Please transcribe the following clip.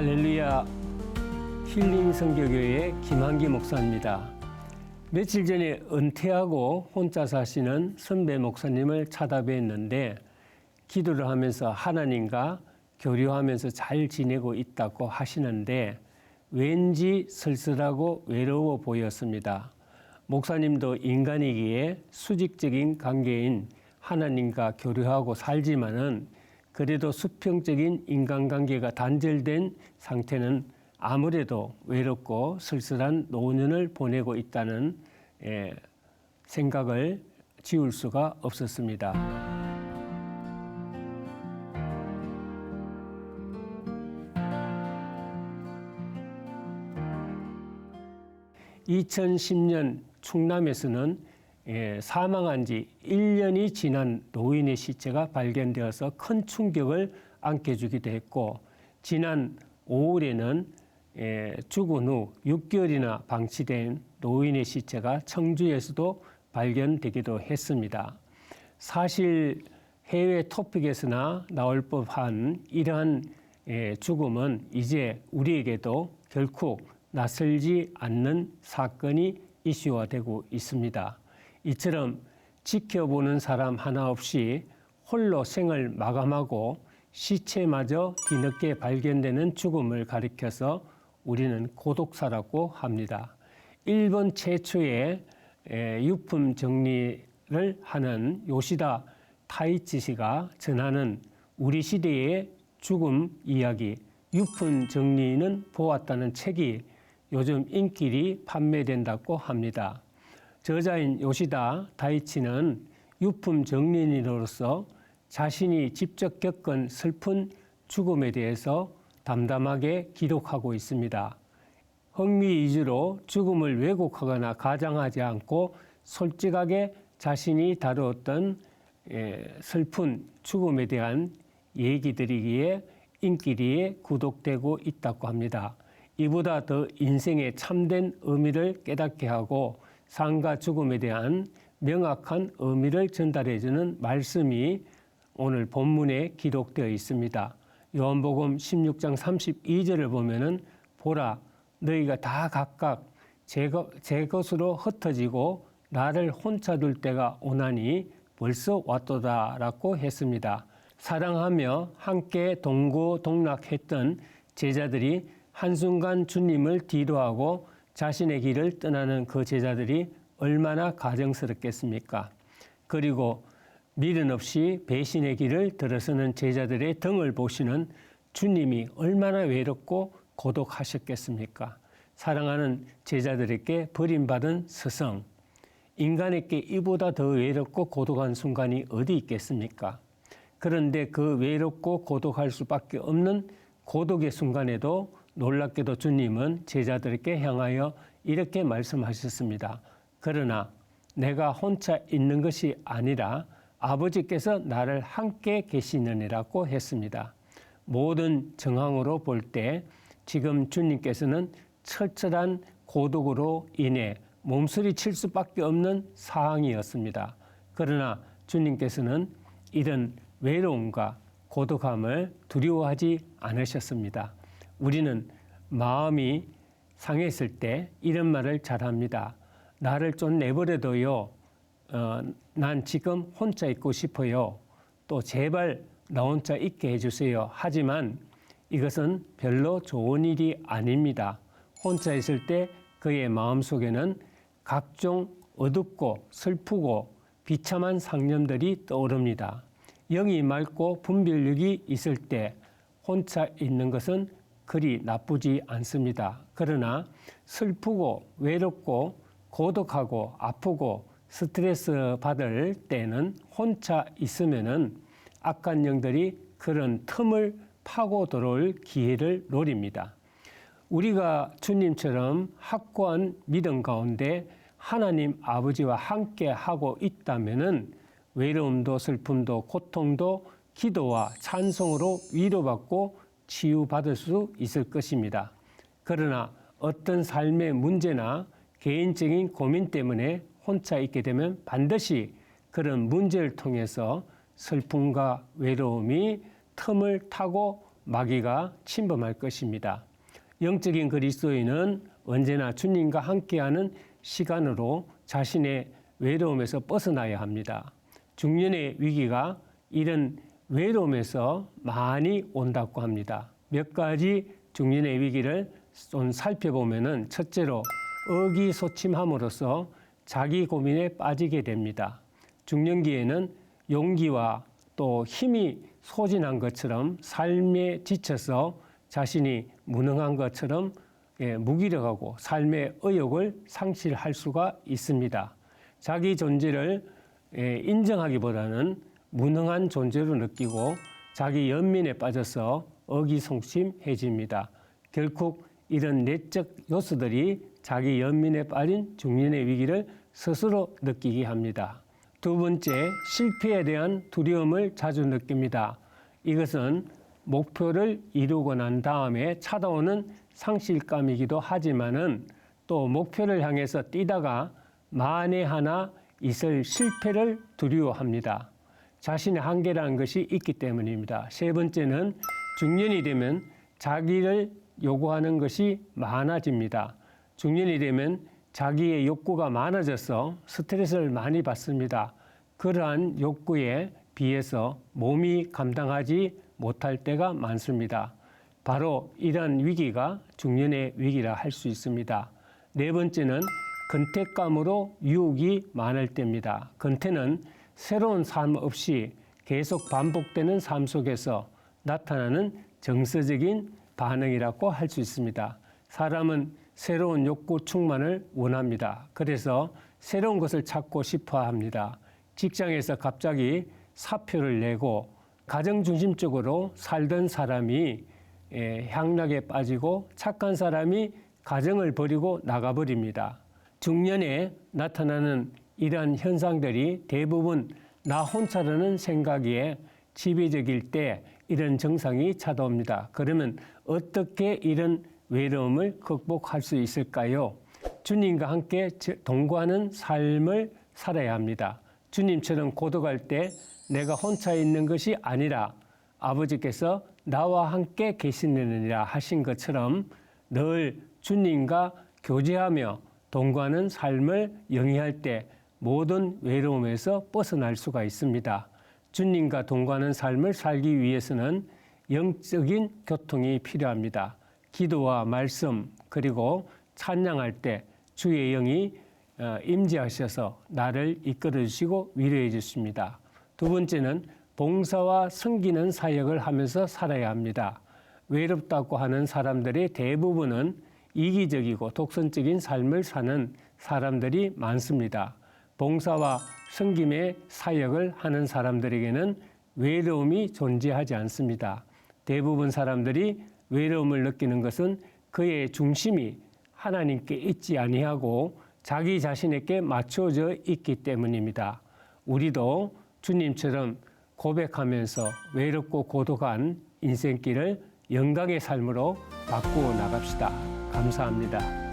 할렐루야 힐링 선교교회의 김한기 목사입니다. 며칠 전에 은퇴하고 혼자 사시는 선배 목사님을 찾아뵀는데 기도를 하면서 하나님과 교류하면서 잘 지내고 있다고 하시는데 왠지 쓸쓸하고 외로워 보였습니다. 목사님도 인간이기에 수직적인 관계인 하나님과 교류하고 살지만은 그래도 수평적인 인간관계가 단절된 상태는 아무래도 외롭고 쓸쓸한 노년을 보내고 있다는 생각을 지울 수가 없었습니다. 2010년 충남에서는 사망한 지 1년이 지난 노인의 시체가 발견되어서 큰 충격을 안겨주기도 했고, 지난 5월에는 죽은 후 6개월이나 방치된 노인의 시체가 청주에서도 발견되기도 했습니다. 사실 해외 토픽에서나 나올 법한 이러한 죽음은 이제 우리에게도 결코 낯설지 않는 사건이 이슈화되고 있습니다. 이처럼 지켜보는 사람 하나 없이 홀로 생을 마감하고 시체마저 뒤늦게 발견되는 죽음을 가리켜서 우리는 고독사라고 합니다. 일본 최초의 유품 정리를 하는 요시다 타이치시가 전하는 우리 시대의 죽음 이야기, 유품 정리는 보았다는 책이 요즘 인기리 판매된다고 합니다. 저자인 요시다 다이치는 유품 정리인으로서 자신이 직접 겪은 슬픈 죽음에 대해서 담담하게 기록하고 있습니다. 흥미 위주로 죽음을 왜곡하거나 가장하지 않고 솔직하게 자신이 다루었던 슬픈 죽음에 대한 얘기들이기에 인기리에 구독되고 있다고 합니다. 이보다 더 인생의 참된 의미를 깨닫게 하고 삶과 죽음에 대한 명확한 의미를 전달해주는 말씀이 오늘 본문에 기록되어 있습니다. 요한복음 16장 32절을 보면은 보라 너희가 다 각각 제 것으로 흩어지고 나를 혼자 둘 때가 오나니 벌써 왔도다라고 했습니다. 사랑하며 함께 동고동락했던 제자들이 한순간 주님을 뒤로하고 자신의 길을 떠나는 그 제자들이 얼마나 가정스럽겠습니까? 그리고 미련 없이 배신의 길을 들어서는 제자들의 등을 보시는 주님이 얼마나 외롭고 고독하셨겠습니까? 사랑하는 제자들에게 버림받은 스승, 인간에게 이보다 더 외롭고 고독한 순간이 어디 있겠습니까? 그런데 그 외롭고 고독할 수밖에 없는 고독의 순간에도 놀랍게도 주님은 제자들에게 향하여 이렇게 말씀하셨습니다. 그러나 내가 혼자 있는 것이 아니라 아버지께서 나를 함께 계시느니라고 했습니다. 모든 정황으로 볼 때 지금 주님께서는 철저한 고독으로 인해 몸서리 칠 수밖에 없는 상황이었습니다. 그러나 주님께서는 이런 외로움과 고독함을 두려워하지 않으셨습니다. 우리는 마음이 상했을 때 이런 말을 잘합니다. 나를 좀 내버려둬요. 난 지금 혼자 있고 싶어요. 또 제발 나 혼자 있게 해주세요. 하지만 이것은 별로 좋은 일이 아닙니다. 혼자 있을 때 그의 마음속에는 각종 어둡고 슬프고 비참한 상념들이 떠오릅니다. 영이 맑고 분별력이 있을 때 혼자 있는 것은 그리 나쁘지 않습니다. 그러나 슬프고 외롭고 고독하고 아프고 스트레스 받을 때는 혼자 있으면은 악한 영들이 그런 틈을 파고 들어올 기회를 노립니다. 우리가 주님처럼 확고한 믿음 가운데 하나님 아버지와 함께 하고 있다면은 외로움도 슬픔도 고통도 기도와 찬송으로 위로받고 치유받을 수 있을 것입니다. 그러나 어떤 삶의 문제나 개인적인 고민 때문에 혼자 있게 되면 반드시 그런 문제를 통해서 슬픔과 외로움이 틈을 타고 마귀가 침범할 것입니다. 영적인 그리스도인은 언제나 주님과 함께하는 시간으로 자신의 외로움에서 벗어나야 합니다. 중년의 위기가 이런 외로움에서 많이 온다고 합니다. 몇 가지 중년의 위기를 좀 살펴보면은 첫째로 의기소침함으로써 자기 고민에 빠지게 됩니다. 중년기에는 용기와 또 힘이 소진한 것처럼 삶에 지쳐서 자신이 무능한 것처럼 무기력하고 삶의 의욕을 상실할 수가 있습니다. 자기 존재를 인정하기보다는 무능한 존재로 느끼고 자기 연민에 빠져서 의기소침해집니다. 결국 이런 내적 요소들이 자기 연민에 빠진 중년의 위기를 스스로 느끼게 합니다. 두 번째, 실패에 대한 두려움을 자주 느낍니다. 이것은 목표를 이루고 난 다음에 찾아오는 상실감이기도 하지만은 또 목표를 향해서 뛰다가 만에 하나 있을 실패를 두려워합니다. 자신의 한계라는 것이 있기 때문입니다. 세 번째는 중년이 되면 자기를 요구하는 것이 많아집니다. 중년이 되면 자기의 욕구가 많아져서 스트레스를 많이 받습니다. 그러한 욕구에 비해서 몸이 감당하지 못할 때가 많습니다. 바로 이러한 위기가 중년의 위기라 할 수 있습니다. 네 번째는 근태감으로 유혹이 많을 때입니다. 근태는 새로운 삶 없이 계속 반복되는 삶 속에서 나타나는 정서적인 반응이라고 할 수 있습니다. 사람은 새로운 욕구 충만을 원합니다. 그래서 새로운 것을 찾고 싶어 합니다. 직장에서 갑자기 사표를 내고 가정 중심적으로 살던 사람이 향락에 빠지고 착한 사람이 가정을 버리고 나가버립니다. 중년에 나타나는 이러한 현상들이 대부분 나 혼자라는 생각에 지배적일 때 이런 증상이 찾아옵니다. 그러면 어떻게 이런 외로움을 극복할 수 있을까요? 주님과 함께 동거하는 삶을 살아야 합니다. 주님처럼 고독할 때 내가 혼자 있는 것이 아니라 아버지께서 나와 함께 계시느니라 하신 것처럼 늘 주님과 교제하며 동거하는 삶을 영위할 때 모든 외로움에서 벗어날 수가 있습니다. 주님과 동거하는 삶을 살기 위해서는 영적인 교통이 필요합니다. 기도와 말씀 그리고 찬양할 때 주의 영이 임재하셔서 나를 이끌어 주시고 위로해 주십니다. 두 번째는 봉사와 섬기는 사역을 하면서 살아야 합니다. 외롭다고 하는 사람들의 대부분은 이기적이고 독선적인 삶을 사는 사람들이 많습니다. 봉사와 섬김의 사역을 하는 사람들에게는 외로움이 존재하지 않습니다. 대부분 사람들이 외로움을 느끼는 것은 그의 중심이 하나님께 있지 아니하고 자기 자신에게 맞춰져 있기 때문입니다. 우리도 주님처럼 고백하면서 외롭고 고독한 인생길을 영광의 삶으로 바꾸어 나갑시다. 감사합니다.